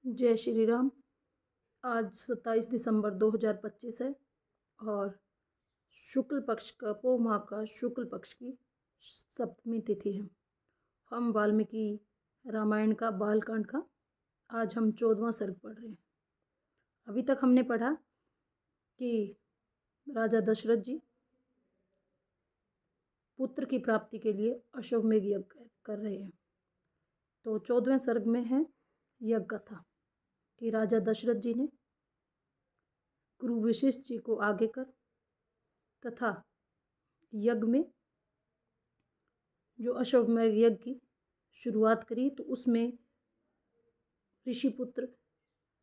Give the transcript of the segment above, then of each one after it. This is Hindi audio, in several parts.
जय श्री राम। आज 27 दिसंबर 2025 है और शुक्ल पक्ष का पौ माह का शुक्ल पक्ष की सप्तमी तिथि है। हम वाल्मीकि रामायण का बालकांड का आज हम 14वां सर्ग पढ़ रहे हैं। अभी तक हमने पढ़ा कि राजा दशरथ जी पुत्र की प्राप्ति के लिए अश्वमेध यज्ञ कर रहे हैं। तो 14वें सर्ग में है यज्ञ कथा कि राजा दशरथ जी ने गुरु वशिष्ठ जी को आगे कर तथा यज्ञ में जो अश्वमेध यज्ञ की शुरुआत करी तो उसमें ऋषिपुत्र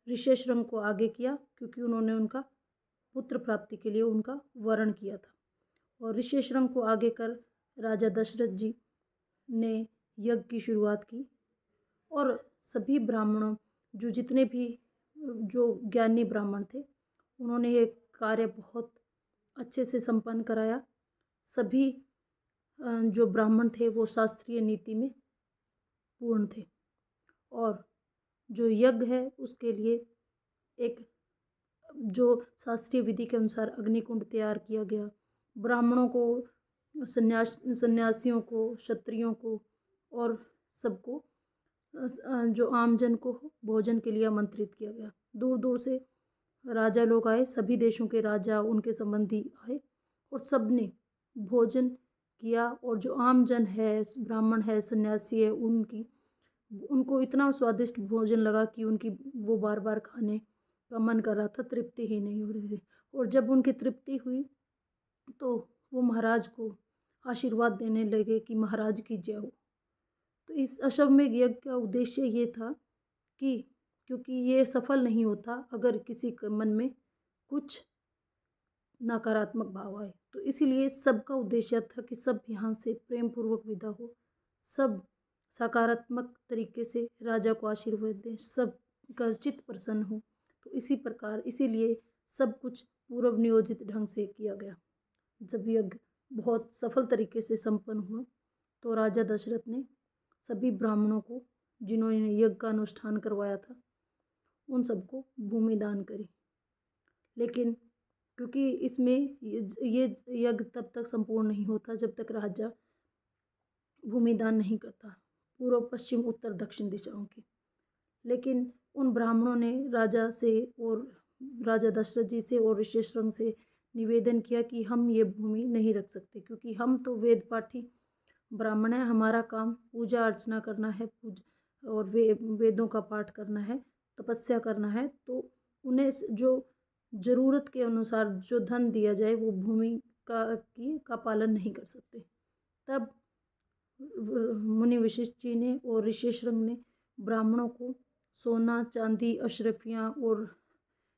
ऋषेशरंग को आगे किया, क्योंकि उन्होंने उनका पुत्र प्राप्ति के लिए उनका वरण किया था। और ऋषेशरंग को आगे कर राजा दशरथ जी ने यज्ञ की शुरुआत की और सभी ब्राह्मणों जो जितने भी जो ज्ञानी ब्राह्मण थे उन्होंने ये कार्य बहुत अच्छे से संपन्न कराया। सभी जो ब्राह्मण थे वो शास्त्रीय नीति में पूर्ण थे और जो यज्ञ है उसके लिए एक जो शास्त्रीय विधि के अनुसार अग्निकुंड तैयार किया गया। ब्राह्मणों को, सन्यासियों को, क्षत्रियों को और सबको जो आमजन को भोजन के लिए आमंत्रित किया गया। दूर दूर से राजा लोग आए, सभी देशों के राजा, उनके संबंधी आए और सब ने भोजन किया। और जो आमजन है, ब्राह्मण है, सन्यासी है, उनको इतना स्वादिष्ट भोजन लगा कि उनकी वो बार बार खाने का मन कर रहा था, तृप्ति ही नहीं हो रही थी। और जब उनकी तृप्ति हुई तो वो महाराज को आशीर्वाद देने लगे कि महाराज की जय हो। तो इस अश्वमेध यज्ञ का उद्देश्य ये था कि क्योंकि ये सफल नहीं होता अगर किसी के मन में कुछ नकारात्मक भाव आए, तो इसीलिए सबका उद्देश्य था कि सब यहाँ से प्रेम पूर्वक विदा हो, सब सकारात्मक तरीके से राजा को आशीर्वाद दें, सब का चित्त प्रसन्न हो। तो इसी प्रकार इसीलिए सब कुछ पूर्व नियोजित ढंग से किया गया। जब यज्ञ बहुत सफल तरीके से संपन्न हुआ तो राजा दशरथ ने सभी ब्राह्मणों को जिन्होंने यज्ञ का अनुष्ठान करवाया था उन सबको भूमि दान करी। लेकिन क्योंकि इसमें ये यज्ञ तब तक संपूर्ण नहीं होता जब तक राजा भूमि दान नहीं करता, पूर्व पश्चिम उत्तर दक्षिण दिशाओं की। लेकिन उन ब्राह्मणों ने राजा से और राजा दशरथ जी से और ऋषेशरंग से निवेदन किया कि हम ये भूमि नहीं रख सकते, क्योंकि हम तो वेद पाठी ब्राह्मण है, हमारा काम पूजा अर्चना करना है, और वेदों का पाठ करना है, तपस्या करना है। तो उन्हें जो ज़रूरत के अनुसार जो धन दिया जाए वो भूमि का पालन नहीं कर सकते। तब मुनि वशिष्ठ जी ने और ऋषेशरंग ने ब्राह्मणों को सोना, चांदी, अशरफियाँ और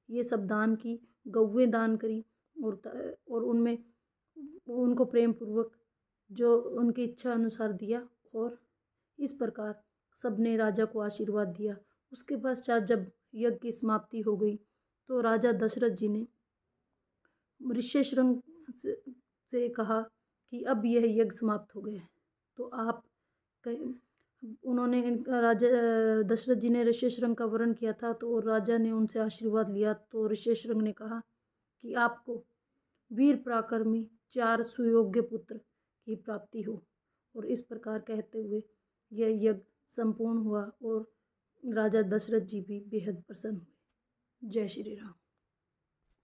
ये सब दान की, गौवें दान करी और उनमें उनको प्रेम पूर्वक जो उनकी इच्छा अनुसार दिया। और इस प्रकार सबने राजा को आशीर्वाद दिया। उसके पश्चात जब यज्ञ की समाप्ति हो गई तो राजा दशरथ जी ने ऋषेशरंग से कहा कि अब यह यज्ञ समाप्त हो गया है, तो आप उन्होंने राजा दशरथ जी ने ऋषेशरंग का वरण किया था तो राजा ने उनसे आशीर्वाद लिया। तो ऋषेशरंग ने कहा कि आपको वीर पराक्रमी 4 सुयोग्य पुत्र की प्राप्ति हो। और इस प्रकार कहते हुए यह यज्ञ संपूर्ण हुआ और राजा दशरथ जी भी बेहद प्रसन्न हुए। जय श्री राम।